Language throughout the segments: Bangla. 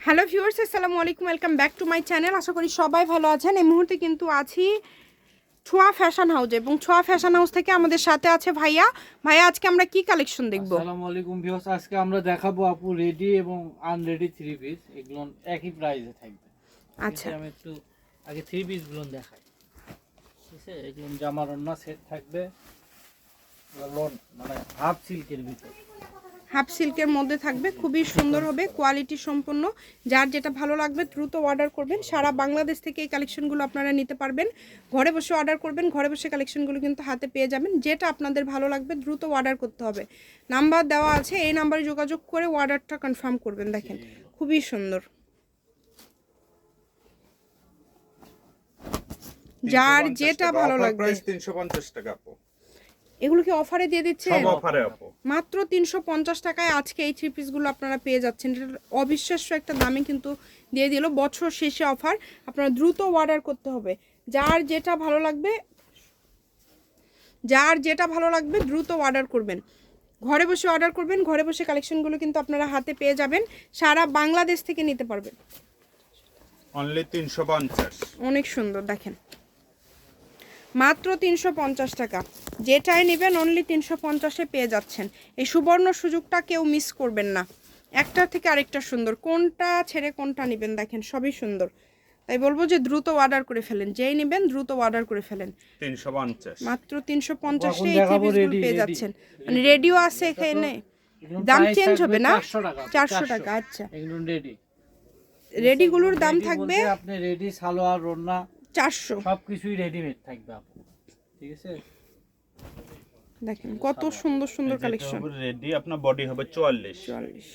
হ্যালো ভিউয়ার্স, আসসালামু আলাইকুম, welcome back to my channel. আশা করি সবাই ভালো আছেন। এই মুহূর্তে কিন্তু আছি ছোঁয়া ফ্যাশন হাউসে এবং ছোঁয়া ফ্যাশন হাউস থেকে আমাদের সাথে আছে ভাইয়া। আজকে আমরা কি কালেকশন দেখব? আসসালামু আলাইকুম ভিউয়ার্স, আজকে আমরা দেখাবো আপু রেডি এবং আনরেডি থ্রি পিস। এগুলো একই প্রাইসে থাকবে। আচ্ছা, আমি একটু আগে থ্রি পিস গুলো দেখাই। ঠিক আছে, এগুলো জামার ওন্না সেট থাকবে, লোন মানে হাফ সিল্কের ভিতর, হাফ সিল্কের মধ্যে থাকবে, খুবই সুন্দর হবে, কোয়ালিটি সম্পন্ন। যার যেটা ভালো লাগবে দ্রুত অর্ডার করবেন। সারা বাংলাদেশ থেকে এই কালেকশনগুলো আপনারা নিতে পারবেন। ঘরে বসে অর্ডার করবেন, ঘরে বসে কালেকশনগুলো কিন্তু হাতে পেয়ে যাবেন। যেটা আপনাদের ভালো লাগবে দ্রুত অর্ডার করতে হবে। নাম্বার দেওয়া আছে, এই নাম্বারে যোগাযোগ করে অর্ডারটা কনফার্ম করবেন। দেখেন খুবই সুন্দর, যার যেটা ভালো লাগবে। 350 টাকা আপু। এগুলো কি অফারে দিয়ে দিচ্ছে? সব অফারে আপু। মাত্র 350 টাকায় আজকে এই থ্রি পিসগুলো আপনারা পেয়ে যাচ্ছেন। এটা অবিশ্বাস্য একটা দামে কিন্তু দিয়ে দিল। বছর শেষে অফার, আপনারা দ্রুত অর্ডার করতে হবে। যার যেটা ভালো লাগবে দ্রুত অর্ডার করবেন। ঘরে বসে অর্ডার করবেন, ঘরে বসে কালেকশনগুলো কিন্তু আপনারা হাতে পেয়ে যাবেন। সারা বাংলাদেশ থেকে নিতে পারবেন। অনলি 350। অনেক সুন্দর, দেখেন মাত্র 350 টাকা। যেটাই নেবেন অনলি 350-এ পেয়ে যাচ্ছেন। এই সুবর্ণ সুযোগটা কেউ মিস করবেন না। একটা থেকে আরেকটা সুন্দর, কোনটা ছেড়ে কোনটা নেবেন, দেখেন সবই সুন্দর। তাই বলবো যে দ্রুত অর্ডার করে ফেলেন, যেই নেবেন দ্রুত অর্ডার করে ফেলেন। 350 মাত্র 350-এ এই থ্রি পিসগুলো পেয়ে যাচ্ছেন। মানে রেডিও আছে এখানে, দাম চেঞ্জ হবে না? 400 টাকা। আচ্ছা, এগুলো রেডি রেডিগুলোর দাম থাকবে আপনি রেডি সালোয়ার ওন্না 400। সবকিছুই রেডিমেড থাকবে আপু। ঠিক আছে, দেখেন কত সুন্দর সুন্দর কালেকশন। রেডি আপনার বডি হবে 44।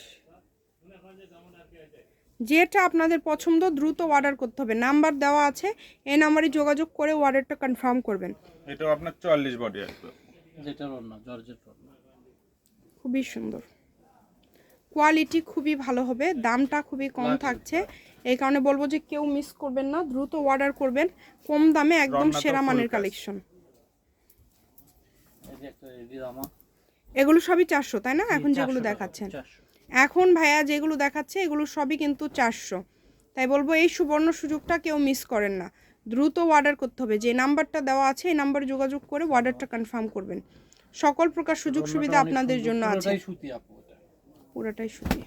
যেটা আপনাদের পছন্দ দ্রুত অর্ডার করতে হবে। নাম্বার দেওয়া আছে, এই নাম্বারে যোগাযোগ করে অর্ডারটা কনফার্ম করবেন। এটাও আপনার 44 বডি আসবে। যেটা ওন্না জর্জেট ওন্না, খুবই সুন্দর, কোয়ালিটি খুবই ভালো হবে, দামটা খুবই কম থাকছে। এই কারণে বলবো যে কেউ মিস করবেন না, দ্রুত অর্ডার করবেন। কম দামে একদম সেরা মানের কালেকশন। এই যে একটা রেডি জামা, এগুলো সবই 400 তাই না? এখন যেগুলো দেখাচ্ছেন, এখন ভাইয়া যেগুলো দেখাচ্ছে এগুলো সবই কিন্তু 400। তাই বলবো এই সুবর্ণ সুযোগটা কেউ মিস করেন না, দ্রুত অর্ডার করতে হবে। যে নাম্বারটা দেওয়া আছে এই নাম্বারে যোগাযোগ করে অর্ডারটা কনফার্ম করবেন। সকল প্রকার সুযোগ সুবিধা আপনাদের জন্য আছে। সুতি আপু, এটা পুরোটাই সুতি।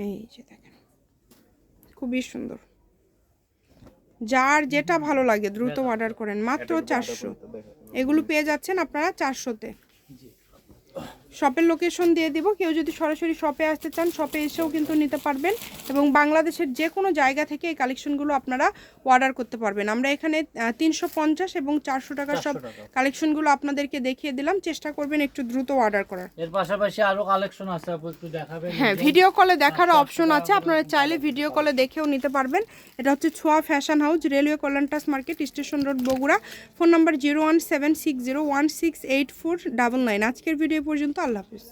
এই যে দেখেন খুবই সুন্দর। যার যেটা ভালো লাগে দ্রুত অর্ডার করেন। মাত্র 400 এগুলো পেয়ে যাচ্ছেন আপনারা 400-তে। শপের লোকেশন দিয়ে দিব, কেউ যদি সরাসরি শপে আসতে চান শপে এসেও কিন্তু নিতে পারবেন এবং বাংলাদেশের যে কোনো জায়গা থেকে এই কালেকশনগুলো আপনারা অর্ডার করতে পারবেন। আমরা এখানে 350 এবং 400 টাকার সব কালেকশনগুলো আপনাদেরকে দেখিয়ে দিলাম। চেষ্টা করবেন একটু দ্রুত অর্ডার করার। এর পাশাপাশি আরো কালেকশন আছে আপু, একটু দেখাবেন? হ্যাঁ, ভিডিও কলে দেখার অপশন আছে, আপনারা চাইলে ভিডিও কলে দেখেও নিতে পারবেন। এটা হচ্ছে ছোঁয়া ফ্যাশন হাউস, রেলওয়ে কল্যাণটাস market, station road, Bogura. Phone number 01760168499। আজকের ভিডিও পর্যন্ত, আল্লাহ হাফিজ।